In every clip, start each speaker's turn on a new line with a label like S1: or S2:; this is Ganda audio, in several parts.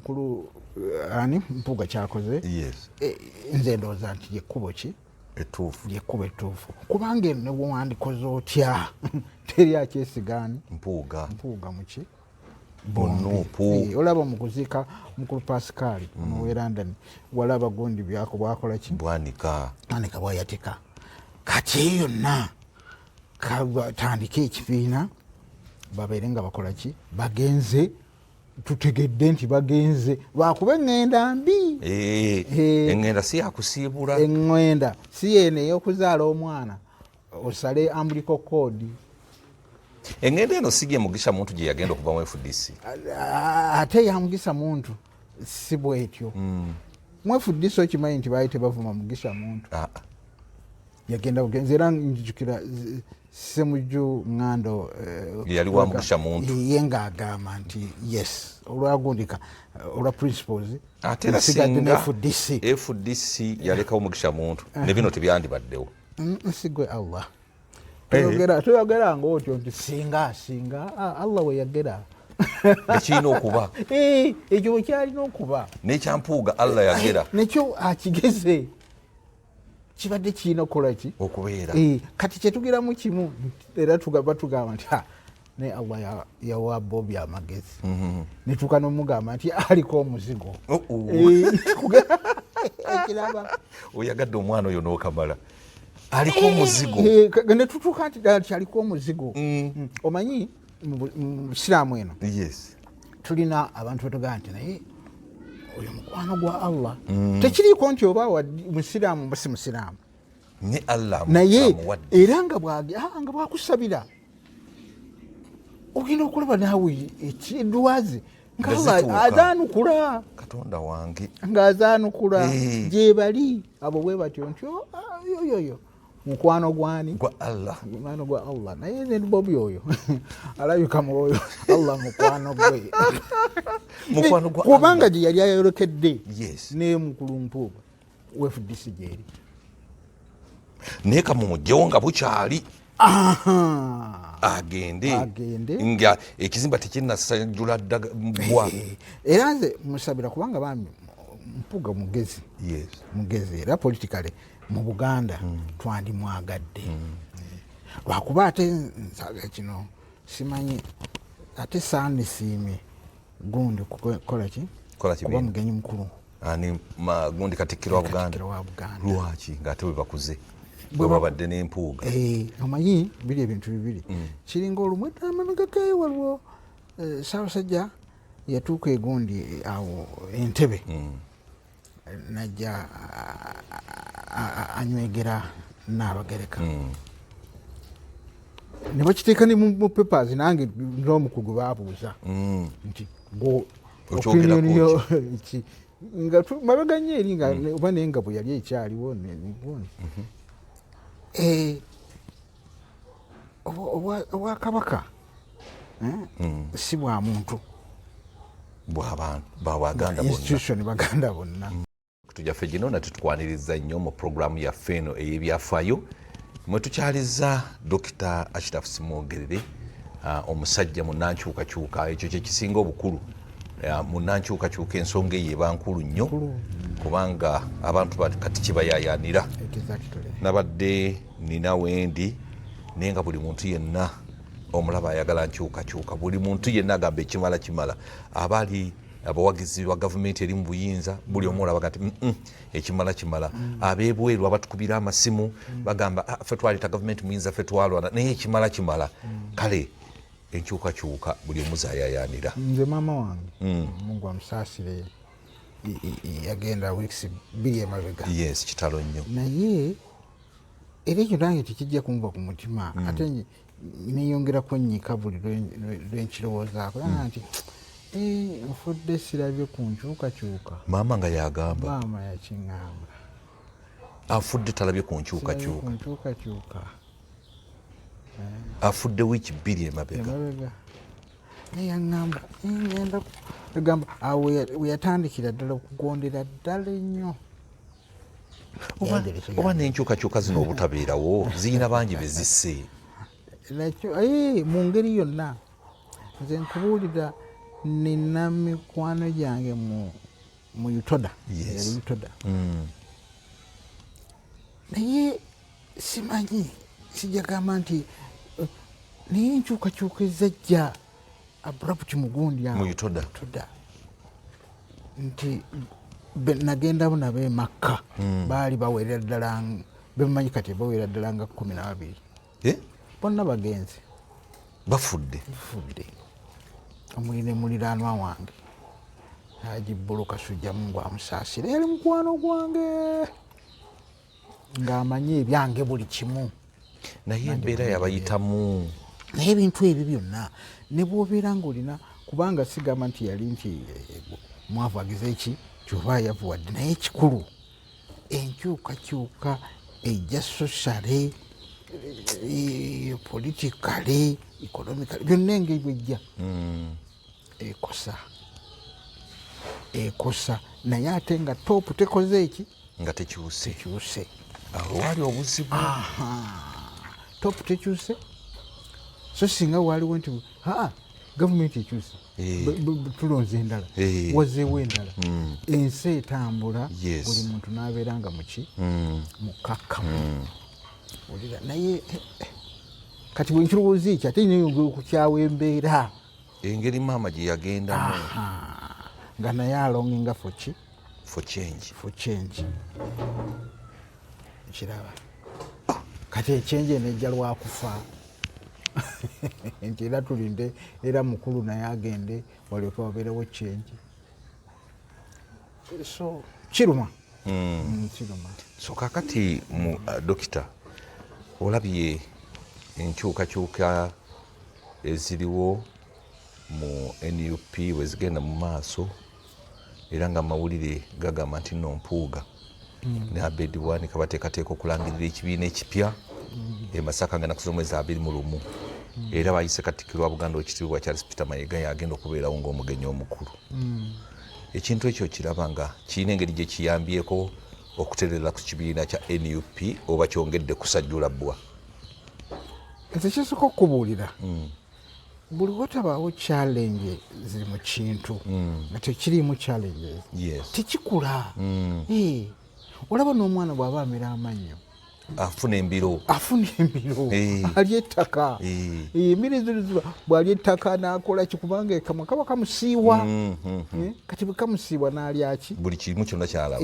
S1: mukulu ani Mpuuga kyakoze nze ndowooza nti yekkubo ki yekkubo ettuufu kubanga ne bwewandikoze otya teri akyesigaani Mpuuga muki olaba mu kuziika mukulu Pasikaali owe London walaba gundi byako bwakola ki bwanika bwayatika kati eyo yonna tandike ekibiina babeere nga bakola ki bagenze tutegedde nti bagenze lwakuba eŋŋenda mbi
S2: eŋŋenda si yakusiibula
S1: eŋŋenda si yeeno ey'okuzaala omwana osale ambuliko koodi
S2: eŋŋenda eno si gye Mugisha Muntu gye yagenda okuva mu FDC
S1: ate ya Mugisha Muntu si bwetyo mu FDC okimanyi nti baali tebavuma Mugisha Muntu yagenda bugenzi era njijukira Ssemujju Ngando
S2: yali wa Mugisha Muntu
S1: ye ng'agamba nti yes olwagundika olwa principles
S2: ate era singa FDC yalekawo Mugisha Muntu ne bino tebyandibaddewo
S1: sigwe Allah toyogera ng'otyo nti singa Allah we yagera
S2: ekirina okuba
S1: ekyo bwe kyalina okuba
S2: n'ekyampuuga Allah yagera
S1: nekyo akigeze kibadde kirina okukola ki
S2: okubeera
S1: kati kyetugeramu kimu era batugamba nti ne Allah yawa Bobi amagezi netuuka n'omugamba nti aliko omuzigo
S2: oyagadde omwana oyo n'okamala aliko omuzigo
S1: netutuuka nti aliko omuzigo omanyi mu Isiraamu eno tulina abantu betugamba nti naye oyo mukwano gwa Allah tekiriiko nti oba musiraamu mba si musiraamu
S2: ne Allah
S1: naye era nga bwakusabira ogenda okulaba naawe ekiddwaze ng'azaanukula
S2: Katonda wange
S1: ng'azaanukula gye bali abo bwe batyo nti yoyoyo mukwano gwani
S2: gwa Allah
S1: mukwano gwa Allah naye ne Bobi oyo alabika mwoyo Allah mukwano gwe
S2: mukwano gwa
S1: kubanga gye yali ayolekedde ne mukulu Mpuuga FDC gyeri
S2: naye kamumugyewo nga bukyali agende nga ekizimba tekinnasajjula ddagabwa
S1: era nze musabira kubanga bambi Mpuuga mugezi era politikale mu Buganda twandimwagadde lwakuba ate nsaga kino simanyi ate saandisiimye gundi kukola ki kuba mugenyi mukulu
S2: ani gundi Katikkiro wa Buganda lwaki ng'ate bwe bakuze bwe babadde n'Empuuga
S1: omanyi biri ebintu bibiri kiringa olumwe amabega gayo waliwo Ssaabasajja yatuuka egundi awo Entebbe najja anywegera Nnaabagereka ne bakiteeka ne mu papers nange n'omukugu baabuuza nti opinion yo nga mabega nnyo eri nga oba naye nga bwe yali ekyaliwo obwakabaka si bwa muntu Baganda bonna
S2: tujaffe gino nate tukwaniriza nnyo mu puroguramu yaffe eno ey'ebyafaayo mwe tukyaliza Dr. Ashraf Ssemwogerere omusajja munnankyukakyuka ekyo kye kisinga obukulu munnankyukakyuka ensonga eyo eba nkulu nnyo kubanga abantu kati kibayaayaanira nabadde nina wendi naye nga buli muntu yenna omulaba ayagala nkyukakyuka buli muntu yenna agamba ekimala abaali abawagizi ba gavumenti eri mu buyinza buli omu olabaga nti ekimala abeebweru abatukubira amasimu bagamba ffe twaleeta gavumenti muyinza ffe twalwana naye ekimala kale enkyukakyuka buli omu zayaayaanira
S1: nze maama wange Mungu amusaasire yagenda weeks 2 emabega
S2: kitalo nnyo
S1: naye era ekyo nange tekijja kumuva ku mutima ate neyongerako nnyika buli lwenkirowoozaako nti nfudde sirabye ku nkyukakyuka
S2: maama nga yagamba
S1: maama yakiŋŋamba
S2: afudde talabye ku nkyukakyuka afudde wiiki 2 emabega
S1: naye yaŋŋamba ngenda egamba awo we yatandikira ddala okugondera ddala ennyo
S2: oba n'enkyukakyuka zino obutabeerawo ziyina bangi bezisse
S1: nakyo mu ngeri yonna nze nkubuulira nina mikwano gyange mu Utoda.
S2: Yes.
S1: Yali Utoda. Naye simanyi sijagamba nti naye enkyukakyuka ezajja abrupt mugundi
S2: mu Utoda
S1: nti nagendabo nabo e Makka baali bawerera ddala bemanyi kati bawerera ddala nga 12 bonna bagenzi
S2: bafudde
S1: omuli ne muliraanwa wange Haji Bulu Kasujja Mungu amusaasira yali mukwano gwange ng'amanyi ebyange buli kimu
S2: naye embeera yabayitamu
S1: naye ebintu ebyo byonna ne bw'obeera ng'olina kubanga sigamba nti yali nti mwavu agize eki kyova yavuwadde naye ekikulu enkyukakyuka ejja sociale politikale economicale byonna engeri bwejja ekosa naye ate nga topu tekoze eki
S2: nga tekyuse awo wali obuzibu
S1: topu tekyuse so singa waliwo nti gavumenti ekyuse tulonze endala wazeewo endala ensi etambula buli muntu n'abeera nga muki mukakkamu naye kati bwe nkirowooza ekyo ate neyongera okukyawa embeera
S2: engeri maama gye yagendamu
S1: nga naye alonginga
S2: for change
S1: kiraba kati ekyenje nejja lwakufa nti era tulinde era mukulu naye agende walyoke wabeerewo change so kiruma
S2: so kakati mu dokita olabye enkyukakyuka eziriwo mu NUP wezigenda mu maaso era nga amawulire gagamba nti nno Mpuuga ne Abedi Bwanika bateekateeka okulangirira ekibiina ekipya e Masaka nga naku z'omwezi 21 era bayise Katikkiro wa Buganda ekitiibwa Charles Peter Mayiga yagenda okubeerawo ng'omugenyi omukulu. Ekintu ekyo kiraba nga kirina engeri gye kiyambyeko okuterera ku kibiina kya NUP oba kyongedde kusajjula bbwa.
S1: Ekyo kisooka okubuulira buli watabaawo challenge ziri mu kintu nga tekiriimu challenge tekikula. Olaba n'omwana bw'aba amera amannyo
S2: afuna embiro
S1: alya ettaka embiro ezo bw'alya ettaka n'akola kikubanga ekamwa kaba kamusiiwa kati bwe kamusiiwa n'alya ki
S2: buli kimu kyonna kyalaba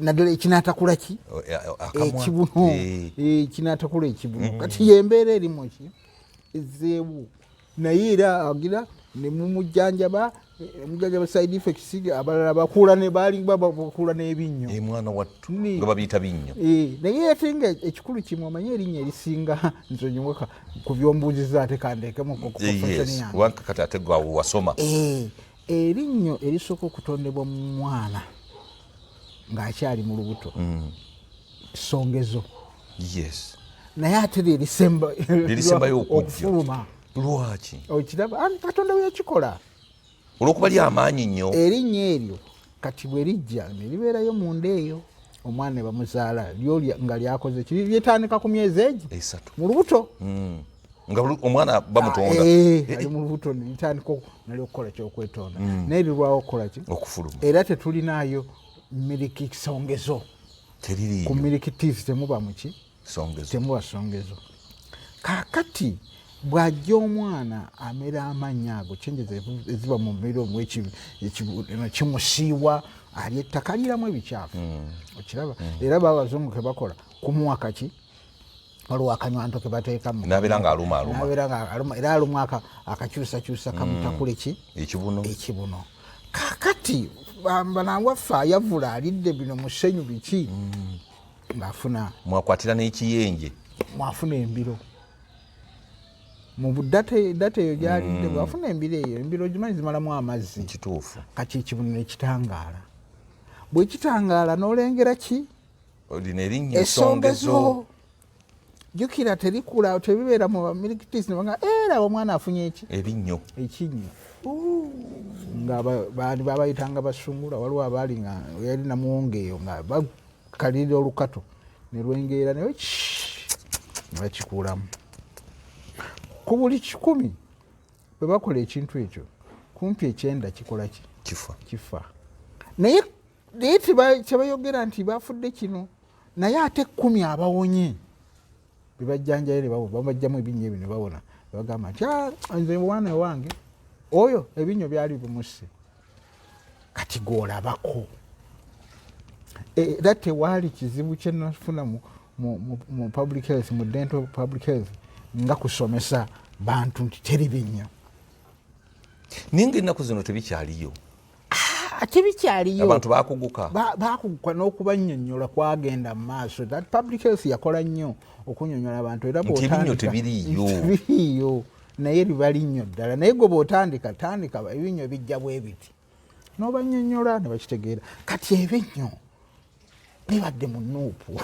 S1: naddala ekinaatakula ki ekibuno ekinaatakula ekibuno kati yembeera erimu ki ezzeewo naye era agira ne mumujjanjaba side effects abalala bakuula ne bakuula n'ebinnyo
S2: mwana wattu nga babiyita binnyo
S1: naye ate nga ekikulu kimu amanye erinnya erisinga nsonyiweka ku byombuuziza ate kandeekemu kufashoni yange
S2: wankakati ate gwawe wasoma
S1: erinnyo erisooka okutondebwa mu mwana ng'akyali mu lubuto ssongezo naye ate
S2: lirisembayo
S1: okufuluma
S2: lwaki
S1: okiraba katonda bwe yakikola
S2: olwokuba lyamaanyi nnyo
S1: erinnya eryo kati bwe lijja ne libeerayo munda eyo omwana ne bamuzaala lyo nga lyakoze kiri lyetandika ku myezi egi
S2: 3
S1: mu lubuto
S2: nga omwana bamutonda
S1: ali mu lubuto litandika nalyo okukola kyokwetonda naye lirwawo okukola ki
S2: okufuluma
S1: era tetulinaayo miliki kisongezo ku miliki tiisi temuba muki temuba songezo kakati bw'ajja omwana amera amannyo ago chenje eziba mu mubiri omwo kimusiiwa alya ettaka aliramu ebikyafu okiraba era babazungu ke bakola kumuwa kaki waliwo akanywanto ke bateekamu
S2: nabeera nga aluma
S1: era aluma akakyusakyusa kamutakule ki ekibuno kakati banawaffe ayavula alidde bino musenyu biki ngaafuna
S2: mwakwatira n'ekiyenje
S1: mwafuna embiro mu data eyo gyalidde bwafuna embiro eyo embiro gimanyi zimalamu amazzi
S2: kituufu
S1: kati ekibuno nekitangaala bwe kitangaala n'olengera ki esongezo jjukira terikula tebibeera mu milkitis nebanga era omwana afunye eki
S2: ekinnyo
S1: nga baali babayitanga basungula waliwo abaali nga yali namuwongeeyo nga bakalirira olukato ne lwengeera ne bakikuulamu ku buli 100 bwe bakola ekintu ekyo kumpi ekyenda kikola ki
S2: kifa
S1: naye tebayogera nti bafudde kino naye ate 10 abawonye bebajjanjayo babajjamu ebinyo ebyo ne bawona bagamba nti nze mwana wange oyo ebinyo byali bimuse kati gwolabako era tewaali kizibu kyenafuna mu public health mu dental public health nga kusomesa bantu nti teri binyo
S2: ninga ennaku zino tebikyaliyo
S1: tebikyaliyo
S2: abantu bakuguka
S1: n'okubannyonnyola kwagenda mu maaso that public health yakola nnyo okunyonnyola abantu era
S2: ebinyo tebiriiyo
S1: naye liba linnyo ddala naye gwe bw'otandika ebinyo bijja bwe biti n'obannyonnyola ne bakitegeera kati ebinyo bibadde mu nuupu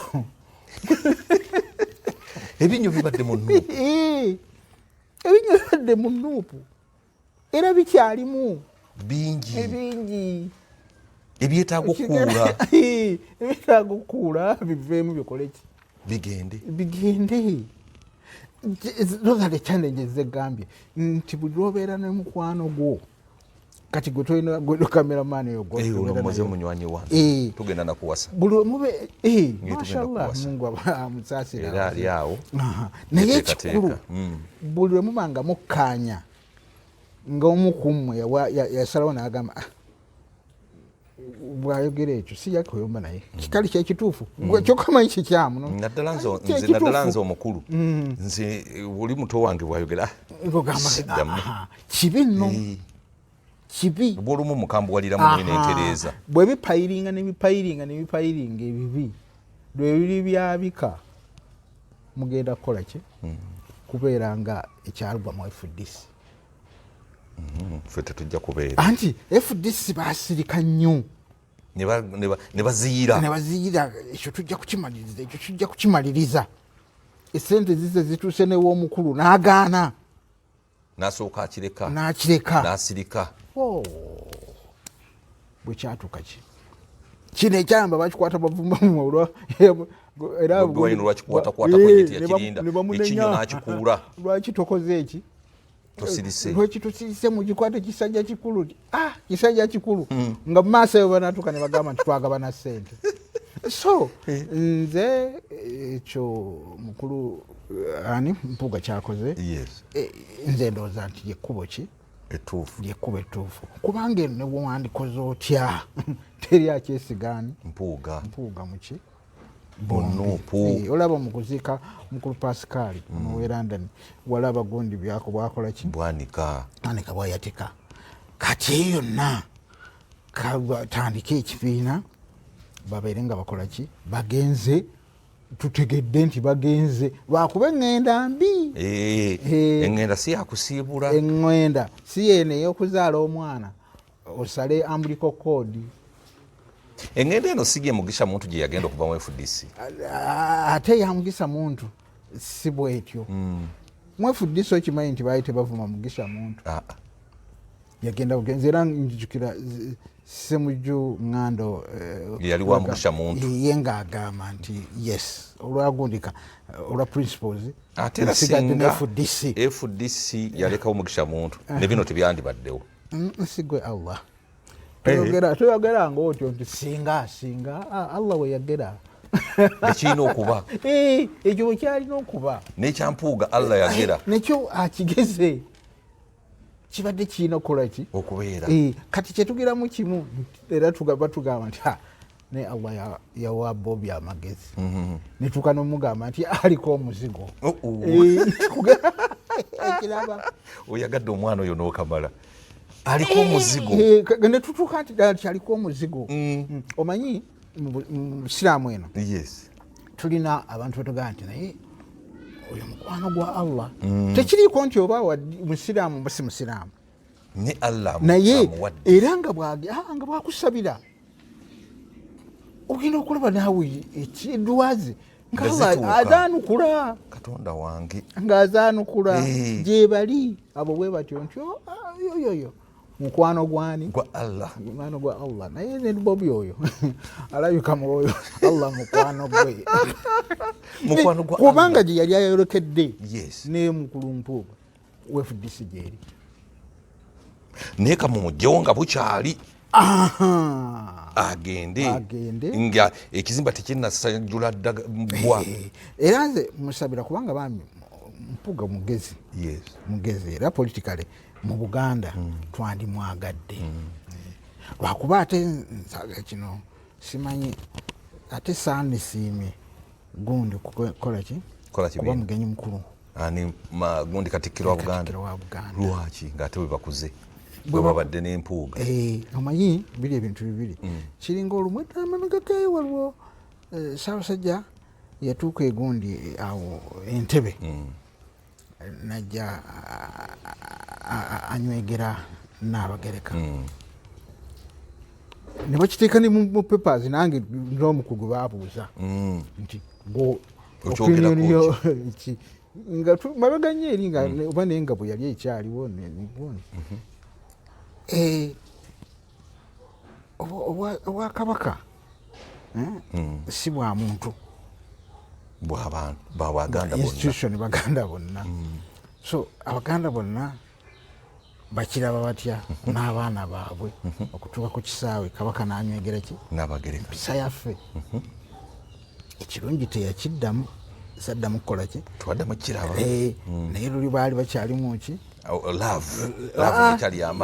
S2: ebinyo bibadde mu nuupu
S1: ebinyo bibadde mu nuupu era bikyalimu
S2: bingi ebyetaaga okukuula
S1: ebyetaaga okukuula biveemu bikoleki bigende those are the challenges zegambye nti buli lwobeera ne mukwano gwo kati gwe tolina gwe cameraman eyo
S2: gwomuze munywanyi wange tugenda nakuwasa
S1: buli omube mashallah Mungu amusaasira
S2: era ali awo
S1: naye ekikulu buli lwe muba nga mukkaanya ng'omu ku mmwe yasalawo n'agamba bw'ayogera ekyo sijja kuyomba naye kikali kyekituufu kyokamanyi kikyamu
S2: naddala nze omukulu nze oli muto wange bw'ayogera
S1: kibi nno kibi
S2: bw'olumu mukambuwaliramu nentereeza
S1: bwe bipayiringa nebipayiringa ebibi lwe biri byabika mugenda kukola ki kubeera nga ekyalugwa mu FDC
S2: ffe tetujja kubeera
S1: anti FDC basirika nnyo
S2: ne baziira
S1: ekyo tujja kukimaliriza esente zize zituuse new'omukulu n'agaana
S2: n'asooka akireka n'asirika
S1: bwe kyatuuka ki kino ekyamba bakikwata bavumbamu era
S2: ekinyo n'akikuula
S1: lwaki tokoze eki
S2: tosirise
S1: lwaki tosirise mugikwate kisajja kikulu kisajja kikulu nga mu maaso eyo banatuuka ne bagamba nti twagabana ssente so nze ekyo mukulu ani Mpuuga kyakoze nze ndowooza nti lyekkubo ki lyekkubo ettuufu kubanga eno ne bwewandikoze otya teri akyesigaani
S2: Mpuuga
S1: muki
S2: bonuupu
S1: olaba omukuziika mukulu Pascal owe London walaba gundi byako bwakola ki
S2: bwanika
S1: bwayatika kati eyo yonna tandike ekibiina babeere nga bakola ki bagenze tutegedde nti bagenze lwakuba eŋŋenda mbi
S2: eŋŋenda si yakusiibula
S1: eŋŋenda si yeeno ey'okuzaala omwana osale ambuliko koodi
S2: eŋŋenda eno si Mugisha muntu gye yagenda okuva mu FDC
S1: ate ya Mugisha muntu si bwetyo mu FDC okimanyi nti baali tebavuma Mugisha muntu yagenda bugenzi era njijukira Ssemujju Ngando
S2: yali wa Mugisha muntu
S1: ye ng'agamba nti yes olwagundika olwa principles
S2: ate era singa FDC yalekawo Mugisha muntu ne bino tebyandibaddewo
S1: sigwe Allah toyogera ng'otyo nti singa Allah we yagera
S2: ekirina okuba
S1: ekyo bwe kyalina okuba
S2: n'ekyampuuga Allah yagera
S1: nekyo akigeze kibadde kirina okukola ki
S2: okubeera
S1: kati kyetugeramu kimu era batugamba nti ne Allah yawa Bobi amagezi netuuka n'omugamba nti aliko omuzigo ekiraba
S2: oyagadde omwana oyo n'okamala aliko omuzigo
S1: netutuuka nti ddala kyaliko omuzigo omanyi mu Siraamu eno tulina abantu betugamba nti naye oyo mukwano gwa Allah tekiriiko nti oba musiraamu mba si musiraamu
S2: ne Allah
S1: naye era nga bwakusabira ogenda okulaba naawe ekiddwazi ng'azaanukula
S2: Katonda wange
S1: ng'azaanukula gye bali abo bwe batyo nti yoyoyo mukwano gwani
S2: gwa Allah
S1: mukwano gwa Allah naye ne Bobi oyo alabika mwoyo Allah mukwano gwe
S2: mukwano gwa
S1: kubanga gye yali ayolekedde ne mukulu Mpuuga FDC gyeri
S2: naye kamumugyewo nga bukyali agende nga ekizimba tekinnasajjula bwa
S1: era nze musabira kubanga bambi Mpuuga mugezi era politikale mu Buganda twandimwagadde lwakuba ate nsaga kino simanyi ate saanisiimye gundi kukola ki kuba mugenyi mukulu
S2: ani gundi Katikkiro wa Buganda lwaki ng'ate bwe bakuze bwe babadde n'empuuga
S1: omanyi biri ebintu bibiri kiringa olumwe amamagakeyo waliwo Ssaabasajja yatuuka egundi awo Entebbe najja anywegera Nnaabagereka ne bakiteeka ne mu papers nange n'omukugu baabuuza nti opinion yo nga mabega nnyo eri nga oba naye nga bwe yali ekyaliwo obwakabaka si bwa muntu institution Baganda bonna so Abaganda bonna bakiraba batya n'abaana baabwe okutuuka ku kisaawe kabaka n'anywegera ki
S2: Nnaabagereka
S1: mpisa yaffe ekirungi teyakiddamu saddamu kukola ki
S2: twaddamu kiraba
S1: naye luli baali bakyalimu ki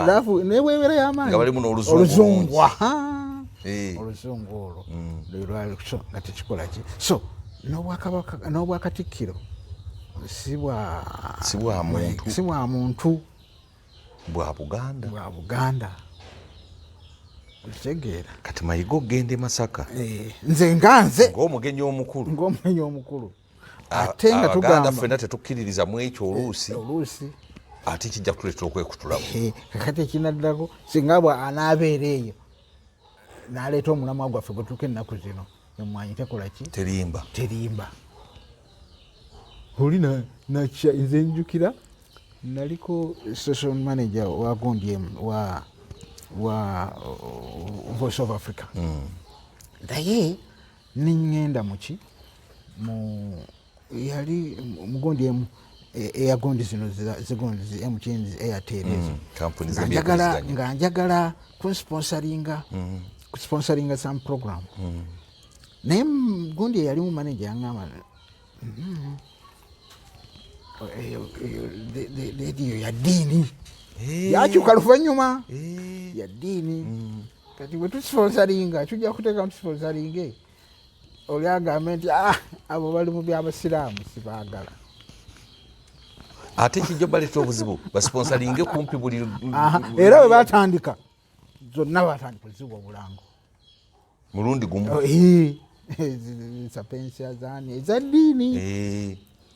S2: laavu
S1: naye bwebera y'amaanyi
S2: nga balimu n'oluzungu
S1: oluzungu olwo lwali nga tekikola ki so n'obwakatikkiro si bwa muntu
S2: bwa Buganda
S1: okitegeera
S2: kati Mayiga ogende Masaka
S1: nze
S2: ng'omugenyi omukulu
S1: ate nga
S2: tugamba ffenna tetukkiririza mu ekyo oluusi ate kijja kutuleetera okwekutulamu
S1: kakati ekinaddako singa bwe anaabeera eyo n'aleeta omulamwa gwaffe bwe tuuka ennaku zino emwanyi tekola ki terimba oli nakya nze njukira naliko social manager wa gundi wa Voice of Africa naye niŋŋenda muki yali mugundi emu eyagundi zino zigundi MTN Airtel nga njagala kunsponsoringa some program naye gundi eyalimu manager yaŋŋamba rediyo ya ddiini yakyuka luvannyuma ya ddiini kati bwe tusponsoringa tujja kuteeka tusponsoringe oli agambe nti abo bali mu byabasiraamu sibaagala
S2: ate kijja baleeta obuzibu basponsoringe kumpi buli
S1: era bwe batandika zonna batandika oziwa obulango
S2: mulundi gumu
S1: sapensia zaani eza ddiini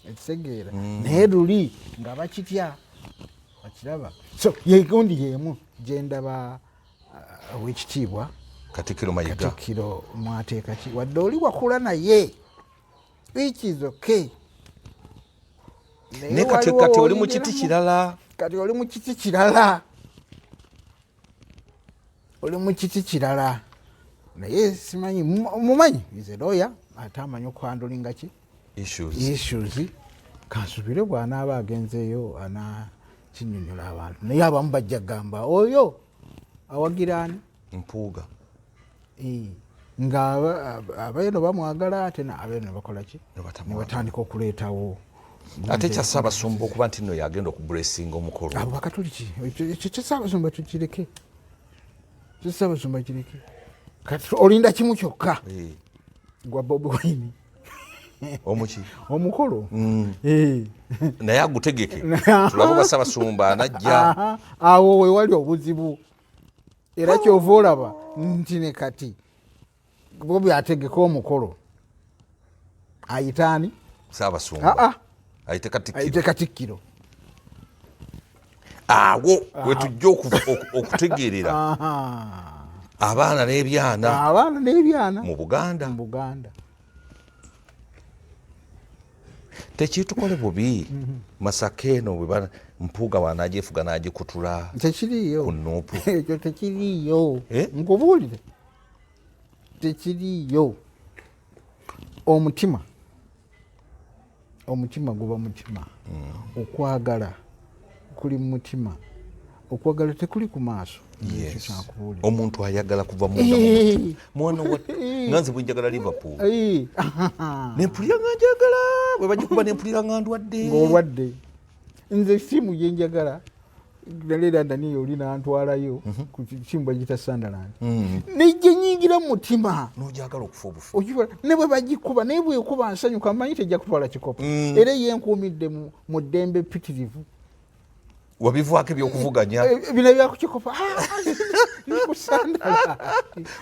S1: ekitegeera naye luli nga bakitya bakiraba so yegundi yemu gyendaba owekitiibwa Katikkiro mwateeka ki wadde oli wakula naye which is okay
S2: naye kati oli mu kiti kirala
S1: oli mu kiti kirala naye simanyi mumanyi is a lawyer ate amanyi okuhandulinga ki issues kansubire bw'anaaba agenzeeyo anakinyonyola abantu naye abamu bajja kugamba oyo awagira ani
S2: Mpuuga
S1: nga abeeno bamwagala ate abeeno nebakola ki nebatandika okuleetawo
S2: ate kya Ssaabasumba okuba nti nno yagenda okubulesinga omukolo
S1: abo bakatoliki ekyo kya Ssaabasumba tukireke Ssaabasumba kireke kati olinda kimu kyokka gwa Bobi Wine
S2: omuki
S1: omukolo
S2: naye agutegeke tulabe Ssaabasumba anajja
S1: awo wewali obuzibu era kyova olaba nti ne kati Bobi ategeka omukolo ayitaani
S2: Ssaabasumba ayite
S1: Katikkiro
S2: awo wetujja okutegeerera abaana n'ebyana mu Buganda tekitukole bubi Masaka eno bwe Mpuuga wanagyefuga nagikutula
S1: tekiriyo
S2: ku Nuupu
S1: ekyo tekiriyo nkubuulire tekiriyo omutima guba mutima okwagala kuli mu mutima okwagala tekuli ku maaso.
S2: Omuntu ayagala kuva mwana nganze bwenjagala Liverpool nempulira nga njagala bwe bagikuba nempulira nga ndwadde
S1: ng'olwadde. Nze simu gye njagala nalera ndaniyo oli nantwalayo ku simu bagita Sunderland nejje nyingira mu mutima
S2: n'ojagala okufa obufu
S1: ne bwe bagikuba naye bwekuba nsanyuka mmanyi tejja kutwala kikopo era yenkuumidde mu ddembe ppitirivu.
S2: Wabivaako ebyokuvuganya
S1: bino byakukikopa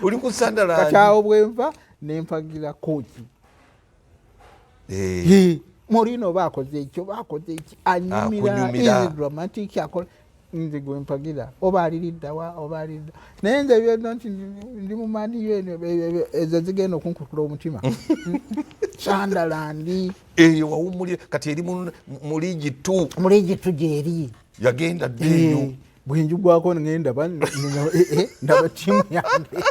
S2: oli ku Sunderland
S1: kati awo bwenva nempagira kooki Mourinho baakoze ekyo anyumira dramatic akola nze gwe mpagira oba aliriddawa naye nze byonna nti ndi mu mani yeno ezo zigenda okunkukula omutima. Sunderland
S2: eyo wawumulira kati eri mu liigi
S1: 2 gyeri
S2: yagenda ddeeyo
S1: bwenjugwako ngenda ndaba tiimu yange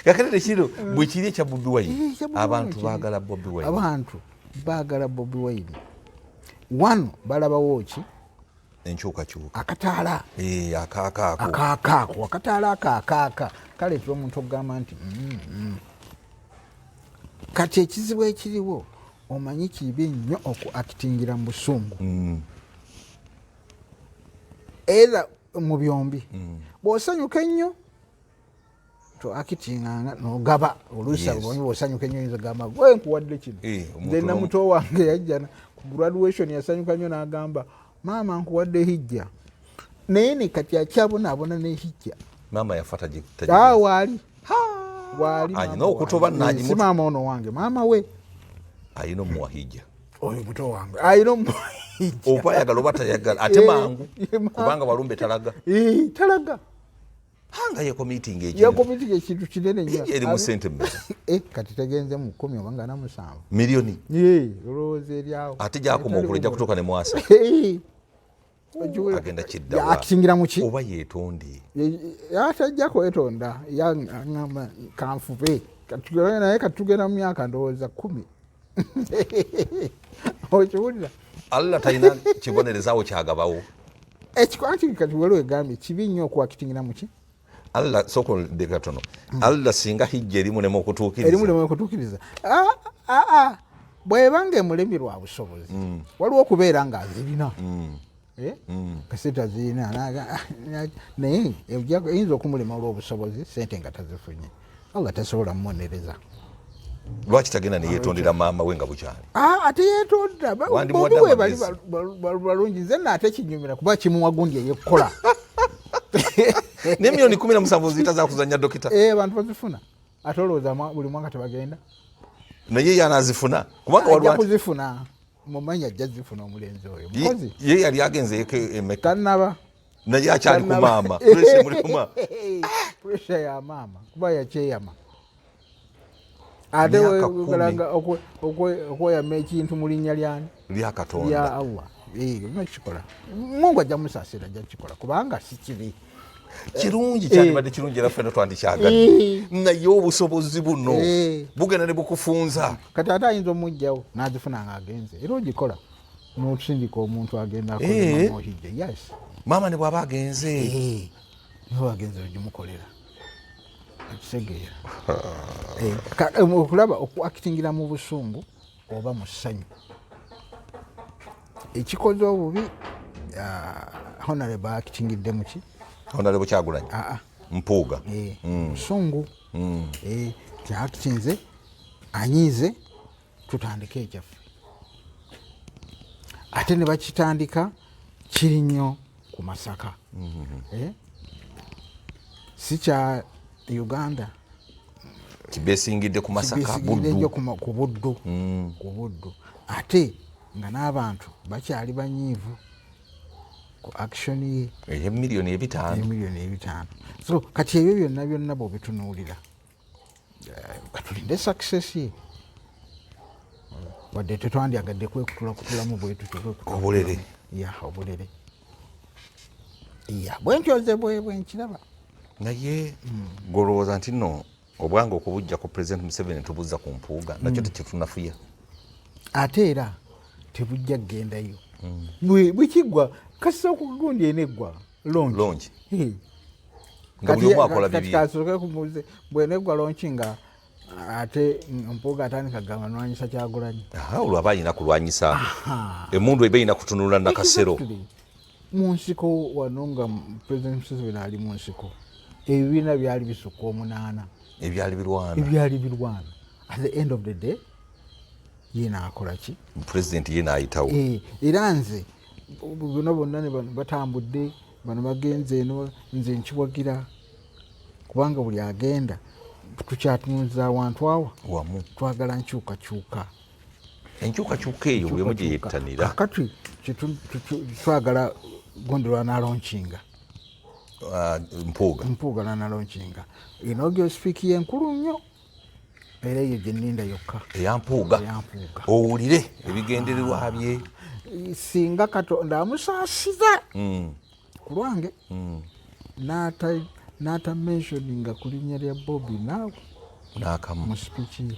S2: kakati kino bwe kiri ekya Bobi Wine abantu baagala Bobi Wine
S1: baagala Bobi Wine wano balabawo ki
S2: enkyukakyuka
S1: akataala
S2: akaakaako
S1: akataala akaakaaka kaleetera omuntu okugamba nti kati ekizibu ekiriwo omanyi kibi nnyo okuakitingira mu busungu era mu byombi bw'osanyuka ennyo to akitinganga n'ogaba oluusi abonye bw'osanyuka ennyo oyinza gamba gwe nkuwadde kino nze na muto wange yajjana ku graduation yasanyuka nnyo n'agamba maama nkuwadde hijja naye ne kati akyabonaabona n'ehijja
S2: maama yafa
S1: waali
S2: ayina okutoba
S1: si maama ono wange maama we
S2: ayina omuwa hijja
S1: oyo muto wange ayina omuwa
S2: oba ayagala oba tayagala ate mangu kubanga walumbe talaga hanga yekomiting
S1: ekintu kinene nnyo
S2: erimu sente mmeka
S1: kati tegenze mu 10 oba nga na 7
S2: miliyoni
S1: olowooza eryawo
S2: ate gyakoma okula ejja kutuuka ne mwasa agenda kiddawa
S1: akitingira muki
S2: oba yeetonde
S1: atajja kwetonda yaŋŋamba kanfube naye katugenda mu myaka ndowooza 10 okiwulira
S2: Allah talina kibonerezaawo kyagabawo
S1: ekikwanti kati waliwo egambye kibi nnyo okwakitingira muki
S2: Allah soko ndeka tono Allah singa hijja erimu ne okutuukiriza
S1: bwebanga emulemi lwa busobozi waliwo okubeera nga azirina kasita zirina naye eyinza okumulema olw'obusobozi sente nga tazifunye Allah tasobola mumonereza.
S2: Lwaki tagenda neyeetondera maama we nga bukyali
S1: ate yeetonda bobi we bali balungi nze naate kinyumira kuba kimuwa gundi eyekkola
S2: ne miliyoni 17 zita za kuzanya dokita
S1: abantu bazifuna ate olowooza buli mwaka tebagenda
S2: naye yanazifuna kubanga
S1: walwa kuzifuna mumanyi ajja zifuna omulenzi oyo mukozi
S2: ye yali agenzeeko emeka
S1: tanaba
S2: naye akyali ku maama
S1: pressure ya maama kuba yakyeyama ate wegalanga okweyama ekintu mu linnya lyani
S2: lya Katonda
S1: ya Allah nakikola Mungu ajja musaasira ajja kikola kubanga si kibi
S2: kirungi kyandibadde kirungi era ffenna twandikyagadde naye obusobozi buno bugenda ne bukufunza
S1: kati ate ayinza omugjawo n'azifuna nga agenze era ogikola n'otusindika omuntu agenda akohijja yes
S2: maama ne bw'aba agenze
S1: niwe agenze ogimukolera akisegeera okulaba okuakitingira mu busungu oba mu ssanyu ekikoze obubi honorable akitingidde muki
S2: honorable Kyagulanyi Mpuuga
S1: busungu kyakitinze anyiize tutandike ekyaffe ate ne bakitandika kiri nnyo ku Masaka si kya Uganda
S2: kibesingidde ku Masaka
S1: ku Buddu ate nga n'abantu bakyali banyiivu ku action ye
S2: miliyoni
S1: 5 so kati ebyo byonna bw'obitunuulira katulinde success ye wadde tetwandyagadde kwekutulamu bwetu
S2: obulere
S1: bwentyoze bwenkiraba
S2: naye golowooza nti nno obwange okubujja ku President Museveni tubuzza ku Mpuuga nakyo tekitunafuya
S1: ate era tebujja kgendayo bwekiggwa kasisa okugundi eneggwa
S2: launch nga buli omu akola bibye
S1: kasooke kumubuuze bwenegwa launch nga ate Mpuuga atandika gamba nwanyisa Kyagulanyi
S2: olwo aba alina kulwanyisa emundu eba erina kutunula nakasero
S1: mu nsiko wano nga President Museveni ali mu nsiko ebibiina byali bisukka 8 ebyali birwana at the end of the day ye naakola ki
S2: president ye naayitawo
S1: era nze bino bonna ne batambudde bano bagenze eno nze nkiwagira kubanga buli agenda tukyatunuza awantu awa
S2: wamu
S1: twagala nkyukakyuka
S2: eyo buli omu gye yettanira
S1: kakati twagala gundi lwanalonkinga Mpuuga lwanalonkinga inogyo sipiiki yenkulu nnyo era eyo gye nninda yokka
S2: eyampuuga owulire ebigendererwa bye
S1: singa Katonda amusaasiza ku lwange n'ata mentioninga ku linnya lya Bobby naawe
S2: n'akamu
S1: mu sipiiki ye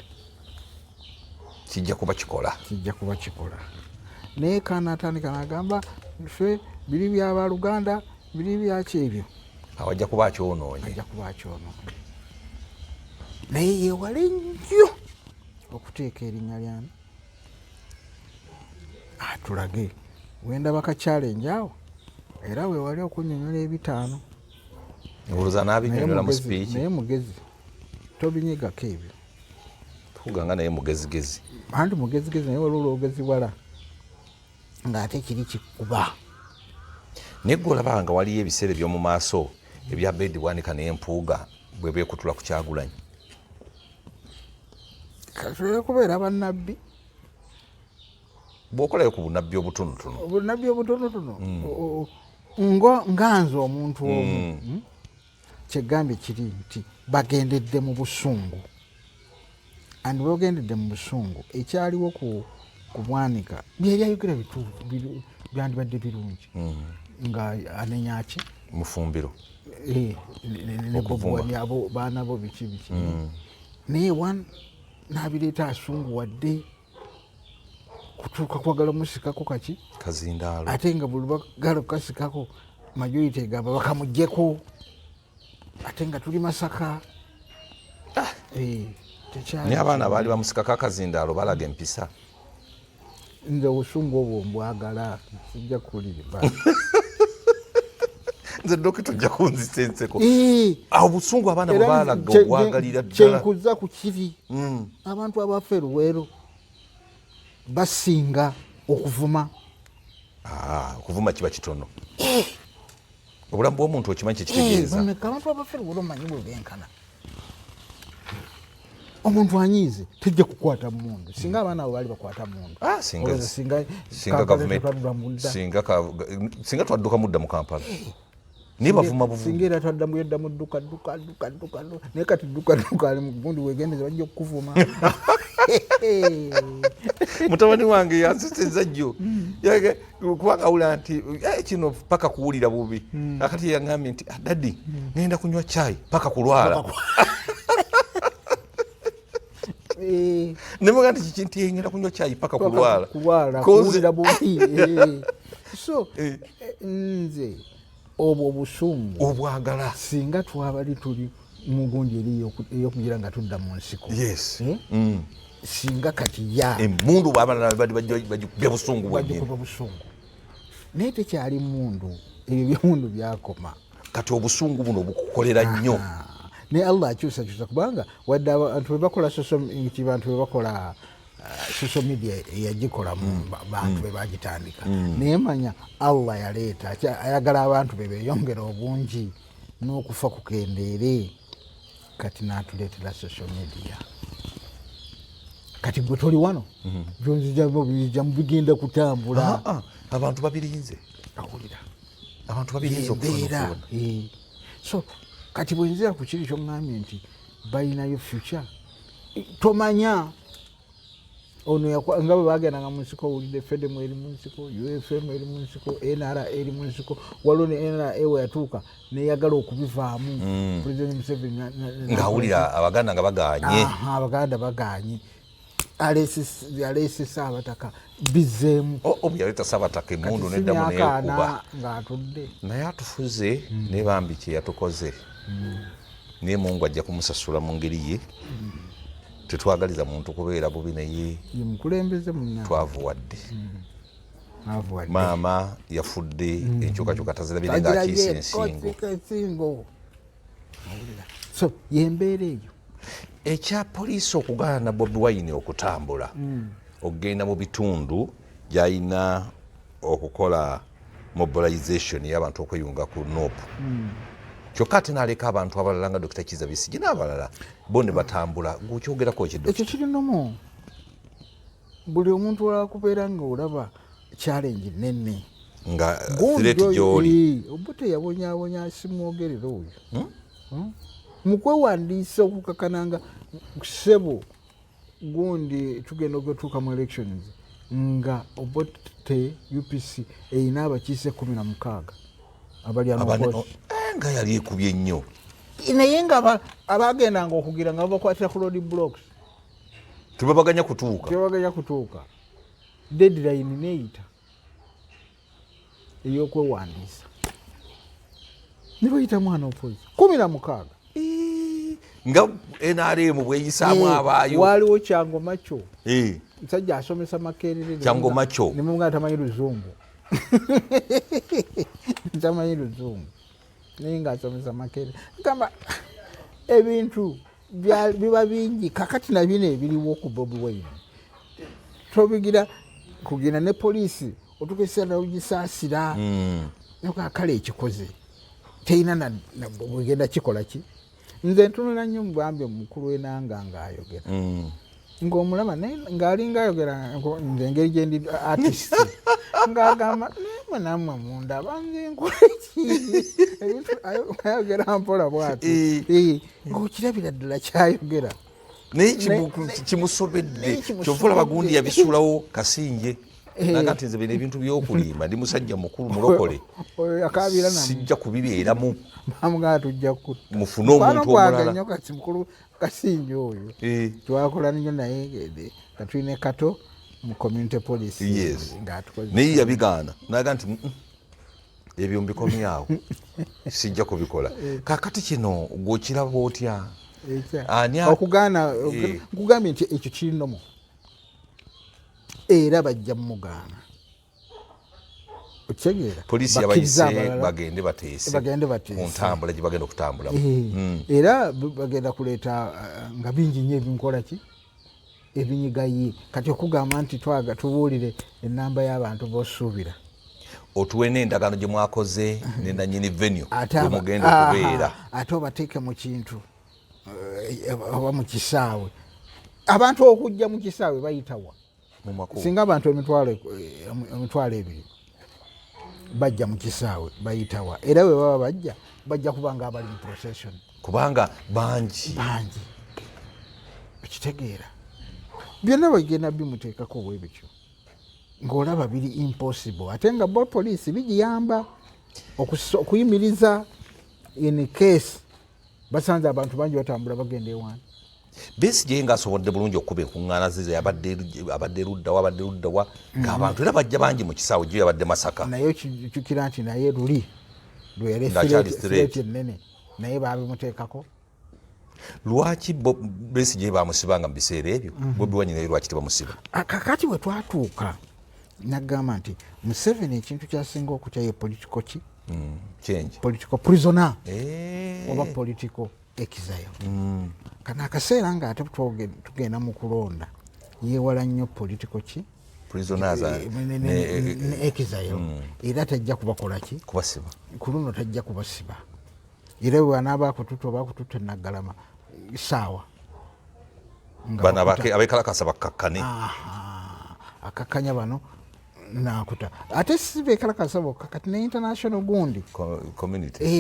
S2: kijja kuba kikola naye kanatandika n'agamba ffe biri by'abaluganda biri byaki ebyo awajja kuba akyonoonye
S1: naye yeewale nnyo okuteeka erinnya lyani atulage wendaba kakyalenge awo era weewale okunnyonnyola 5
S2: olowooza n'abinnyonnyola mu sipiiki
S1: naye mugezi tobinyigako ebyo
S2: tuganga naye mugezigezi
S1: anti mugezigezi naye waliwo olwogezi wala ng'ate kiri kikuba
S2: naye gwe olaba nga waliyo ebiseera eby'omu maaso ebya Bedi Bwanika naye Mpuuga bwe beekutula ku Kyagulanyi
S1: kasobola kubeera bannabbi
S2: bw'okolayo ku bunabbi obutonotono
S1: nganze omuntu omu kyegambye kiri nti bagendedde mu busungu andi bwogendedde mu busungu ekyaliwo ku Bwanika byeri ayogera bituufu byandibadde birungi nga anenyaki
S2: mufumbiro
S1: ne Bobi abo baana bo biki naye n'abireeta asunguwadde kutuuka kwagala musikako kaki
S2: kazindaalo
S1: ate nga buli bagala kukasikako majority egamba bakamuggyeko ate nga tuli Masaka
S2: naye abaana baali bamusikako akazindaalo balaga empisa
S1: nze obusungu obwo mbwagala sijja kuwulira
S2: nze dokita ojja kunzisa enseko awo obusungu abaana bwe baalaga obwagalira ddala
S1: kyenkuza ku kiri abantu abaffe Luweero basinga okuvuma
S2: kiba kitono obulamu bw'omuntu okimanyi kyekitegeeza
S1: abantu abaffe Luweero manyi bwebenkana omuntu anyiize tejja kukwata mundu singa abaana abo baali bakwata mundu
S2: singa twadduka mudda mu Kampala naye bavuma buvumu
S1: singa era twaddamu yedda mu dduka naye kati dduka ali mu gundi wegendeze bajja okukuvuma
S2: mutabani wange yanseseza jjo kubanga awula nti kino paka kuwulira bubi akati yangambye nti daddi ngenda kunywa caayi paka kulwala nemuga nti kiki nti ngenda kunywa caayi paka kulwala
S1: kuwulira bubi so nze obwo obusungu
S2: obwagala
S1: singa twabali tuli mu gundi eyokugira nga tudda mu nsiko singa kati
S2: emundu bajja busungu
S1: bwekuba busungu naye tekyali mundu ebyo byemundu byakoma
S2: kati obusungu buno bukukolera nnyo
S1: naye Allah akyusakyusa kubanga wadde abantu bebakola bantu bebakola social media yagikola mu bantu bebagitandika naye manya Allah yaleeta ayagala abantu bebeyongera obungi n'okufa kukendeere kati n'atuleetera social media kati gwe toli wano byonzija mubigenda kutambula
S2: abantu babirinze
S1: awulira
S2: abantu babirinze okufuna
S1: so kati bwenzira ku kiri kyoŋŋambye nti balinayo future tomanya ono nga bwe bagendanga mu nsiko owulidde FEDEM eri mu nsiko UFM eri mu nsiko NRA eri mu nsiko waliwo ne NRA we yatuuka neyagala okubivaamu President Museveni
S2: ng'awulira abaganda nga baganye
S1: abaganda baganye alese Saabataka bizeemu
S2: yaleeta Saabataka emmundu neddamu neyekuba
S1: ng'atudde
S2: naye atufuze ne bambi kye yatukoze naye Mungu ajja kumusasula mu ngeri ye tetwagaliza muntu kubeera bubi naye
S1: mukulembeze munna
S2: twavuwadde maama yafudde enkyukakyuka tazirabire ng'akiisa ensingo
S1: so yembeera eyo
S2: ekya poliisi okugaana Bobi Wine okutambula okugenda mu bitundu gy'alina okukola mobilization y'abantu okweyunga ku NOP kyokka ate n'aleka abantu abalala nga Dr. Kizza Besigye n'abalala bo ne batambula gukyogerako ekiddo
S1: ekyo kirinamu buli omuntu wakubeera nga olaba challenge nene
S2: nga threat gy'oli
S1: obuto yabonyaabonya simwogerera oyo mukwewandiisa okukakananga ssebo gundi tugenda okutuuka mu elections nga Obote UPC erina abakiise 16 abali
S2: nga yali ekubye nnyo
S1: naye nga abagendanga okugira nga babakwatira ku road blocks
S2: tebabaganya kutuuka deadline neeyita ey'okwewandiisa ne bayita mwana opozi 16 nga NRM bweyisaamu abaayo
S1: waliwo Kyangoma kyo musajja asomesa Makerere
S2: Kyangoma kyo
S1: ne mumugana tamanyi Luzungu tamanyi Luzungu naye ng'asomesa Makerere gamba ebintu biba bingi kakati na bino ebiriwo ku Bobi Wine tobigira kugenda ne poliisi otukesa nagisaasira nokakale ekikoze teina bwegenda kikola ki nze ntunula nnyo mu bwambi omukulu w'enanga ng'ayogera ng'omulaba ng'alinga ayogera nze engeri gye ndi artist ng'agamba naye namwe munda banze nkola ki ebintu ayogera mpola bw'ati ng'okirabira ddala kyayogera
S2: naye kimusobedde kyova olaba gundi yabisuulawo Kasinje naga nti nze bino ebintu by'okulimba ndi musajja mukulu mulokole sijja kubibeeramu
S1: tujja
S2: mufune omuntu omulala
S1: kati mukulu Kasinje oyo twakola nnyo naye katulina kato mu community police
S2: naye yabigaana naga nti ebyo mbikomyawo sijja kubikola kakati kino gwokiraba otya
S1: okugaana nkugambye nti ekyo kirinomu era bajja mugaana okitegeera
S2: poliisi yabayise bagende bateese ku ntambula gye bagenda okutambulamu
S1: era bagenda kuleeta nga bingi nnyo ebinkola ki ebinyigaye kati okugamba nti tubuulire ennamba y'abantu b'osuubira
S2: otuwe n'endagaano gye mwakoze nenanyini venue bwemugenda okubeera
S1: ate obateeke mu kintu oba mu kisaawe abantu okujja mu kisaawe bayitawa singa abantu emitwalo 2 bajja mu kisaawe bayitawa era bwe baba bajja kubanga abali mu procession
S2: kubanga bangi
S1: okitegeera byonna bagenda bimuteekako bwebityo ng'olaba biri impossible ate nga bo poliisi bigiyamba okuyimiriza in case basanze abantu bangi batambula bagenda ewaani
S2: Besigye ng'asobodde bulungi okuba enkuŋŋaana ze abadde luddawa ng'abantu era bajja bangi mu kisaawe gye yabadde Masaka
S1: naye kijjukira nti naye lwe yali sireeti ennene naye baabimuteekako
S2: lwaki Besigye bamusibanga mu biseera ebyo Bobi Wine naye lwaki tebamusiba
S1: kakati we twatuuka nagamba nti Museveni ekintu kyasinga okutya ye political ki political prisoner oba political exile kana akaseera nga ate tugenda mu kulonda yeewala nnyo political ki
S2: prisoners
S1: ne exile era tajja kubakola ki
S2: kubasiba
S1: ku luno tajja kubasiba era bwe wanaaba akututa oba akututa Naggalama saawa
S2: bano abekalakasa bakakkane
S1: akakkanya bano nakuta ate si bekalakasa bokka kati ne international gundi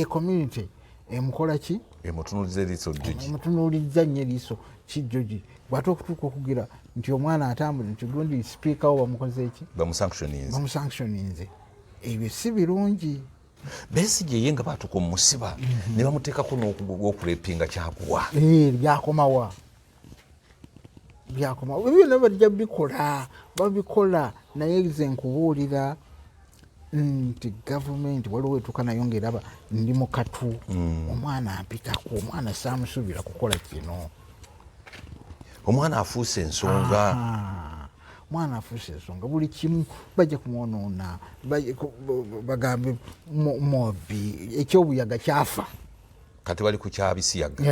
S1: community emukola ki
S2: emutunuliza eriiso jjoji
S1: emutunuliza nnyo eriiso kijjoji bwate okutuuka okugira nti omwana atambule nti gundi sipiika wo bamukoze eki bamusanctioninze ebyo si birungi
S2: Besigye ye nga baatuka omusiba ne bamuteekako n'okurepinga kyakuwa
S1: byakomawa byakoma byonna bajja babikola naye nze nkubuulira nti gavumenti waliwo etuuka nayo ngaeraba ndi mu katu omwana ampitako omwana saamusuubira kukola kino
S2: omwana afuuse ensonga
S1: mwana afuuse ensonga buli kimu bajja kumwonoona bagambe mobi ekyobuyaga kyafa
S2: kati bali ku kyabisiyaga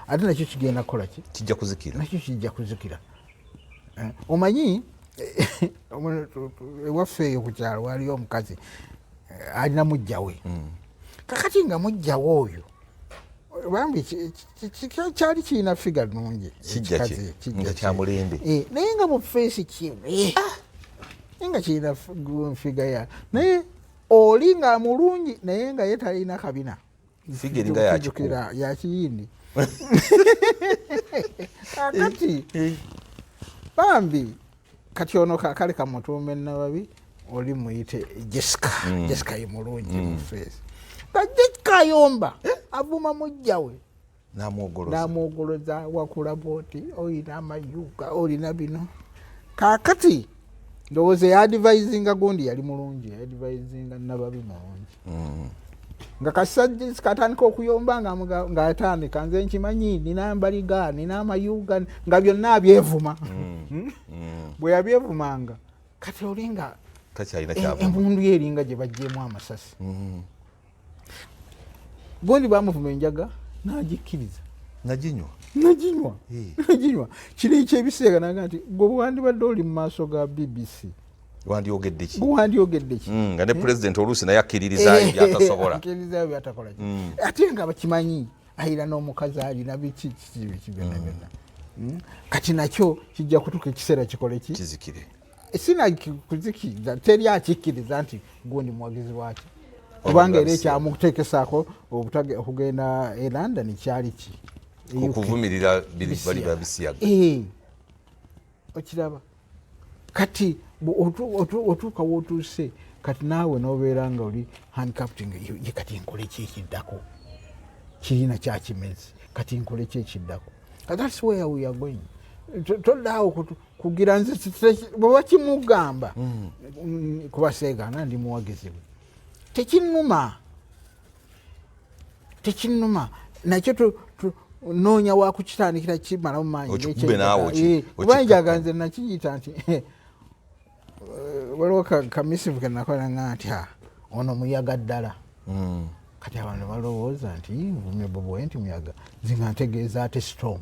S1: ate nakyo kigenda kukola ki
S2: kijja kuzikira
S1: nakyo kijja kuzikira omanyi ewaffe eyo ku kyalo waliyo omukazi alina mujjawe kakati nga mujjawe oyo bambi kyali kirina figa nungi
S2: nga kyamulembe
S1: naye nga mu feesi kiwe naye nga kirina figa ya naye oli nga mulungi naye nga ye talina kabina
S2: figa eringa
S1: yakiyindi kakati bambi kati ono kakale kamutuume nababi oli muyite Jessica ye mulungi mu feesi Jessica ayomba avuma mujjawe namwogoloza wakula booti olina amayuga olina bino kakati ndowooza yadvisinga gundi yali mulungi yadvisinga nababi mulungi nga kasajja katandika okuyomba ng'atandika nze nkimanyi nina mbaliga nina amayuga nga byonna abyevuma bwe yabyevumanga kati olinga embundu ye eringa gye bajjeemu amasasi gundi bamuvuma enjaga nagikkiriza naginywa kino ekyebiseera naga nti gwe bwandibadde oli mu maaso ga BBC
S2: wandiyogedde ki
S1: nga
S2: ne president oluusi naye akkiririzaayo byatasobola
S1: ate nga bakimanyi ayina n'omukazi alina biki byonna byonna kati nakyo kijja kutuuka ekiseera kikole ki
S2: kizikire
S1: sina kuzikiriza teri akikkiriza nti gundi muwagizi waki kubanga era ekyamutekesaako okugenda e London kyali ki
S2: okuvumirira bali babisiyaga
S1: okiraba kati otuuka wootuuse kati naawe n'obeera nga oli handicapting ye kati nkole ki ekiddako kirina kyakimezi kati nkole ki ekiddako that's where we are going toddaawo kugira nze bweba kimugamba kubaseegana ndi muwagizibwe tekinnuma nakyo noonya wakukitandikira kimalamu maanyi kubanjaga nze nakiyita nti waliwo kamisifu kenakola nga nti ono muyaga ddala kati abantu balowooza nti vumye bobowe nti muyaga zinga ntegeeza ate storm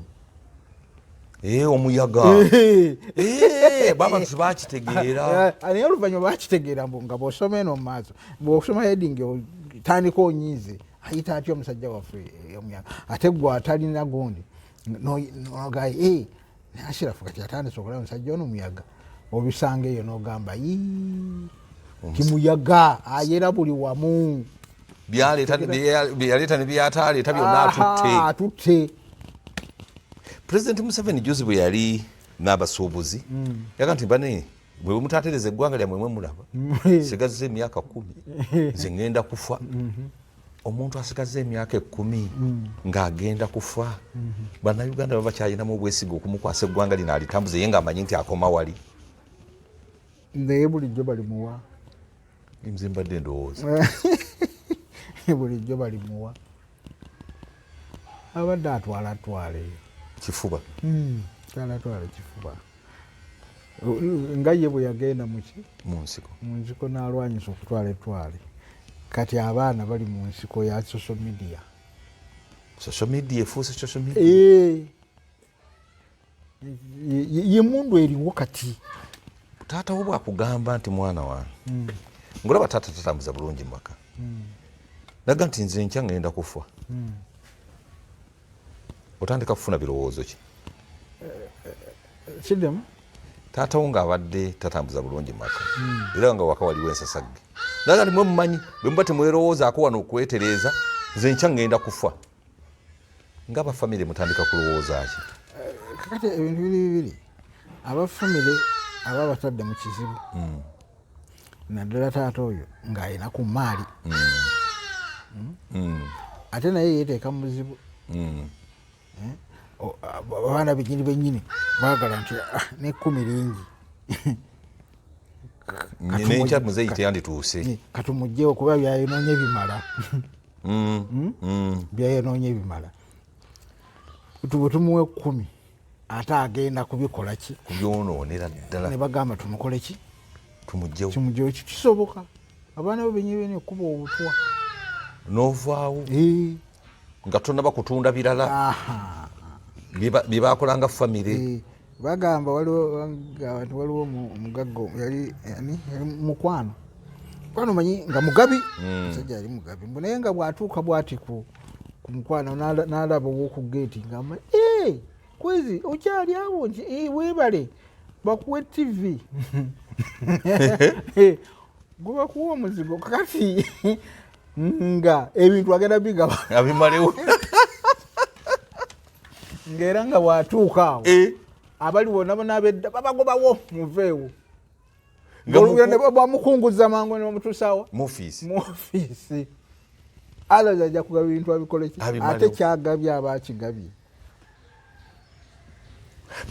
S2: omuyaga baba tibakitegeera
S1: naye oluvannyuma bakitegeera nga bw'osoma eno mu maaso bw'osoma heading tandika onyiize ayita atya omusajja waffe omuyaga ate gwe atalina gundi nogaye Ashirafu kati atandise okulaba omusajja ono muyaga obisanga eyo n'ogamba kimuyaga ayera buli wamu
S2: byaleeta ne byataleeta byonna
S1: atutte.
S2: President Museveni juzi bwe yali n'abasuubuzi yaga nti bane bwe mutatereza eggwanga lyammwe mwe mulaba sigaze emyaka 10 nze ngenda kufa. Omuntu asigaze emyaka 10 ng'agenda kufa. Bannayuganda baba kyayinamu obwesiga okumukwasa eggwanga lino alitambuze ye ng'amanyi nti akoma wali.
S1: Naye bulijjo balimuwa.
S2: Nze mbadde ndowooza.
S1: Bulijjo balimuwa. Abadde atwale
S2: kifuba.
S1: Atwale kifuba. Nga ye bwe yagenda muki?
S2: Mu nsiko
S1: n'alwanyisa okutwala etwale. Kati abaana bali mu nsiko ya social media.
S2: Social media efuuse social media.
S1: Ye mundu eriwo kati.
S2: Taata wo bwakugamba nti mwana wange ngolaba taata tatambuza bulungi mu maka naga nti nze nkya ngenda kufa otandika kufuna birowoozo ki?
S1: Kiddemu
S2: taata wo ng'abadde tatambuza bulungi mu maka era nga waka waliwo ensasagge naga nti mwe mumanyi bwe muba temwerowoozaako wano okwetereeza nze nkya ngenda kufa ng'abafamire mutandika kulowooza ki?
S1: Kakati ebintu bibiri abafamire aba batadde mu kizibu naddala taata oyo ng'alina ku maali ate naye yeeteeka mu buzibu abaana bennyini baagala nti n'ekkumi lingi
S2: nenkya muzeeyi teyandituuse
S1: katumugjewo kuba byayonoonye bimala byayonoonye bimala bwe tumuwa 10 ate agenda kubikola ki
S2: kubyonoonera ddala
S1: ne bagamba tumukole ki
S2: tumugjewo
S1: kisoboka abaana bo bennyini ekkuba obutwa
S2: n'ovaawo nga tonaba kutunda birala bye bakolanga famire.
S1: Bagamba waliwo omugagga yali mukwano manyi nga mugabi musajja yali mugabi naye nga bw'atuuka bw'ati ku mukwano n'alaba ow'oku geeti ngamba kwezi okyali awo nti weebale bakuwe TV gwe bakuwa omuzigo kati nga ebintu agenda bigaba
S2: abimalewo
S1: ng'era nga bw'atuuka awo abali bonna n'abedda babagobawo muveewo bamukunguza mangu n'omutusaawa mu ofiisi alaza ajja kugaba ebintu abikole ki ate kyagabye aba akigabye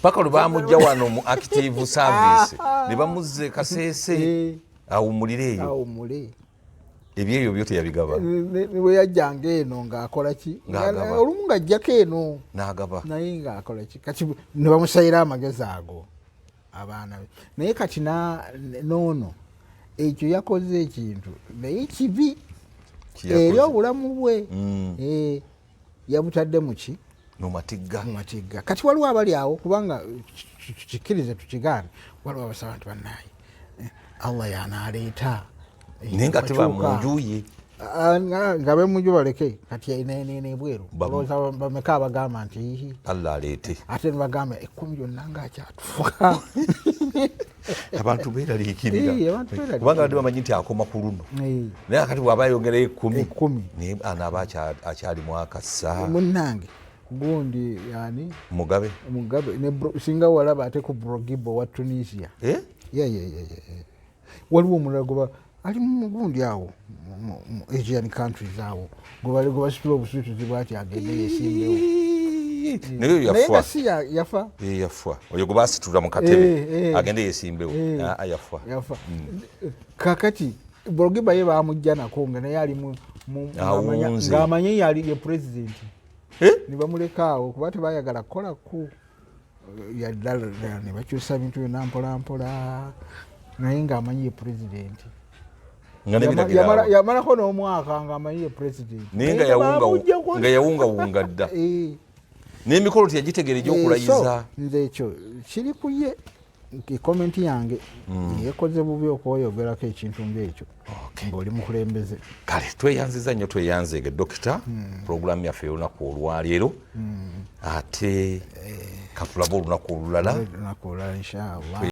S2: paka lwe bamujja wano mu active service ne bamuzze Kaseese awumulireeyo ebyeyo byo teyabigaba
S1: bwe yajjanga eno ng'akola ki olumu ng'ajjako eno
S2: n'agaba
S1: naye ng'akola ki kati ne bamusayira amagezi ago abaana be naye kati noono ekyo yakoze ekintu naye kibi eri obulamu bwe yabutadde muki mu matigga kati waliwo abali awo kubanga kikkirize tukigaane waliwo abasaba nti bannaaye Allah y'anaaleeta
S2: naye nga teba munjuye
S1: nga bemunju baleke kati nebweru olowooza bameka abagamba nti
S2: Allah aleete
S1: ate nibagamba 10 lyonna ngaakyatufuka
S2: abantu beeraliikirira kubanga badde bamanyi nti akoma ku luno naye akati bw'aba yongerayo 10 naye anaaba akyalimu akassa
S1: munnange gundi yani
S2: Mugabe
S1: singa walaba ate ku Bourguiba wa Tunisia waliwo omulala gwe ali mugundi awo mu Asian countries awo gwe basitula obusuutuzi bwati agende yesimbewo naye yafa
S2: oyo gwe basitula mu katebe agende yesimbewo yafa
S1: kakati Bourguiba ye bamujja nako nga naye ali ng'amanye yali ye president nibamuleka awo kuba tebayagala kukola ku yaddala ne bakyusa bintu byonna mpolampola naye ng'amanyi ye president yamalako n'omwaka ng'amanyi ye president
S2: naye nga yawungawunga dda n'emikolo teyagitegeera egy'okulayiza
S1: nze ekyo kiri ku ye komenti yange yekoze bubi okwoyogerako ekintu ng'ekyo ng'oli mukulembeze
S2: kale tweyanziza nnyo tweyanzeege dokita puroguramu yaffe y'olunaku olwaleero ate katulabe olunaku olulala
S1: inshallah.